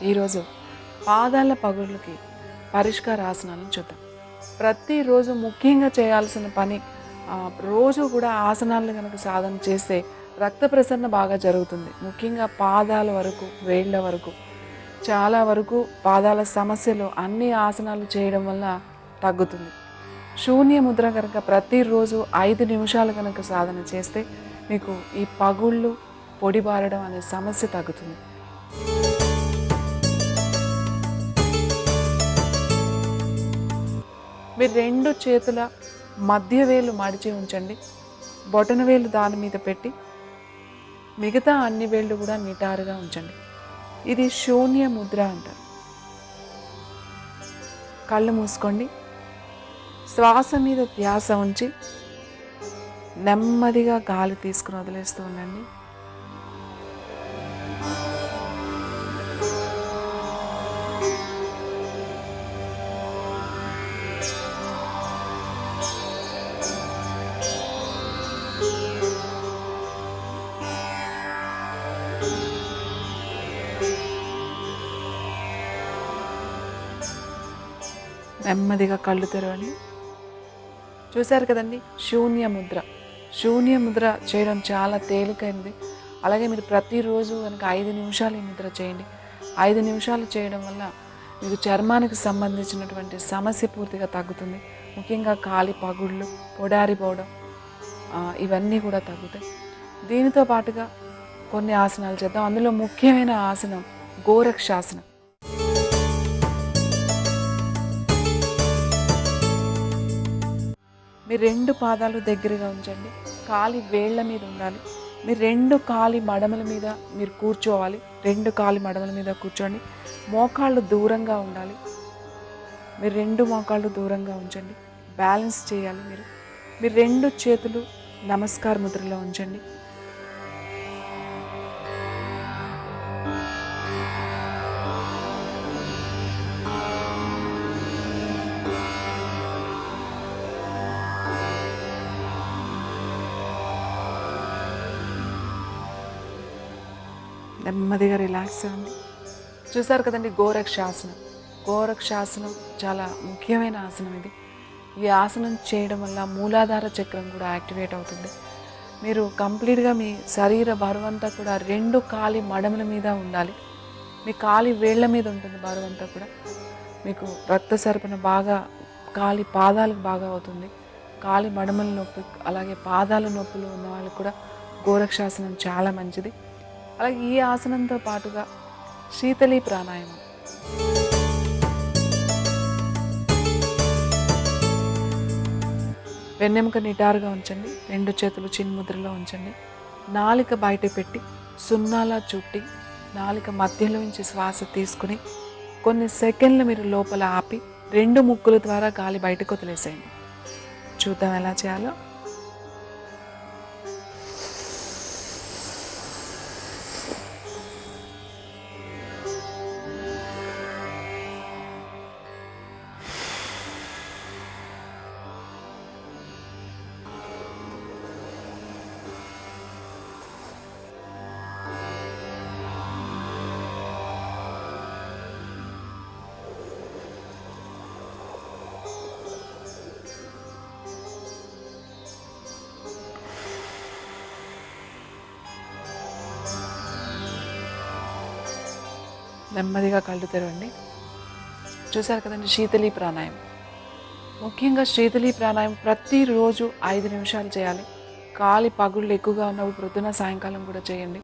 ఈరోజు పాదాల పగుళ్ళకి పరిష్కార ఆసనాలను చూద్దాం. ప్రతిరోజు ముఖ్యంగా చేయాల్సిన పని రోజు కూడా ఆసనాలను కనుక సాధన చేస్తే రక్త ప్రసరణ బాగా జరుగుతుంది. ముఖ్యంగా పాదాల వరకు, వేళ్ళ వరకు, చాలా వరకు పాదాల సమస్యలు అన్ని ఆసనాలు చేయడం వల్ల తగ్గుతుంది. శూన్య ముద్ర కనుక ప్రతిరోజు 5 నిమిషాలు కనుక సాధన చేస్తే మీకు ఈ పగుళ్ళు, పొడిబారడం అనే సమస్య తగ్గుతుంది. మీరు 2 చేతుల మధ్య వేలు మడిచి ఉంచండి. బొటన వేలు దాని మీద పెట్టి మిగతా అన్ని వేళ్ళు కూడా నిటారుగా ఉంచండి. ఇది శూన్య ముద్ర అంటారు. కళ్ళు మూసుకోండి. శ్వాస మీద ధ్యాస ఉంచి నెమ్మదిగా గాలి తీసుకుని వదిలేస్తూ ఉండండి. నెమ్మదిగా కళ్ళు తెరవండి. చూశారు కదండి, శూన్య ముద్ర. శూన్య ముద్ర చేయడం చాలా తేలికైంది. అలాగే మీరు ప్రతిరోజు కనుక 5 నిమిషాలు ఈ ముద్ర చేయండి. 5 నిమిషాలు చేయడం వల్ల మీకు చర్మానికి సంబంధించినటువంటి సమస్య పూర్తిగా తగ్గుతుంది. ముఖ్యంగా కాలి పగుళ్ళు, పొడారిపోవడం ఇవన్నీ కూడా తగ్గుతాయి. దీనితో పాటుగా కొన్ని ఆసనాలు చేద్దాం. అందులో ముఖ్యమైన ఆసనం గోరక్షాసనం. మీరు 2 పాదాలు దగ్గరగా ఉంచండి. కాలి వేళ్ల మీద ఉండాలి. మీరు 2 కాలి మడమల మీద మీరు కూర్చోవాలి. 2 కాలి మడమల మీద కూర్చోండి. మోకాళ్ళు దూరంగా ఉండాలి. మీరు 2 మోకాళ్ళు దూరంగా ఉంచండి. బ్యాలెన్స్ చేయాలి. మీరు 2 చేతులు నమస్కార ముద్రలో ఉంచండి. నెమ్మదిగా రిలాక్స్ అవ్వండి. చూసారు కదండి, గోరక్షాసనం. గోరక్షాసనం చాలా ముఖ్యమైన ఆసనం ఇది. ఈ ఆసనం చేయడం వల్ల మూలాధార చక్రం కూడా యాక్టివేట్ అవుతుంది. మీరు కంప్లీట్గా మీ శరీర బరువంతా కూడా 2 కాలి మడమల మీద ఉండాలి. మీ కాలి వేళ్ల మీద ఉంటుంది బరువంతా కూడా. మీకు రక్త సరఫర బాగా కాలి పాదాలకు బాగా అవుతుంది. కాలి మడమల నొప్పి, అలాగే పాదాల నొప్పులు ఉన్న వాళ్ళకి కూడా గోరక్షాసనం చాలా మంచిది. అలాగే ఈ ఆసనంతో పాటుగా శీతలీ ప్రాణాయామం. వెన్నెముక నిటారుగా ఉంచండి. 2 చేతులు చిన్ముద్రలో ఉంచండి. నాలిక బయట పెట్టి సున్నాలా చుట్టి నాలిక మధ్యలో నుంచి శ్వాస తీసుకుని కొన్ని సెకండ్లు మీరు లోపల ఆపి 2 ముక్కుల ద్వారా గాలి బయటకు వదిలేసేయండి. చూద్దాం ఎలా చేయాలో. నెమ్మదిగా కళ్ళు తెరవండి. చూసారు కదండి, శీతలీ ప్రాణాయామం. ముఖ్యంగా శీతలీ ప్రాణాయామం ప్రతిరోజు 5 నిమిషాలు చేయాలి. కాలి పగుళ్ళు ఎక్కువగా ఉన్నప్పుడు ప్రొద్దున, సాయంకాలం కూడా చేయండి.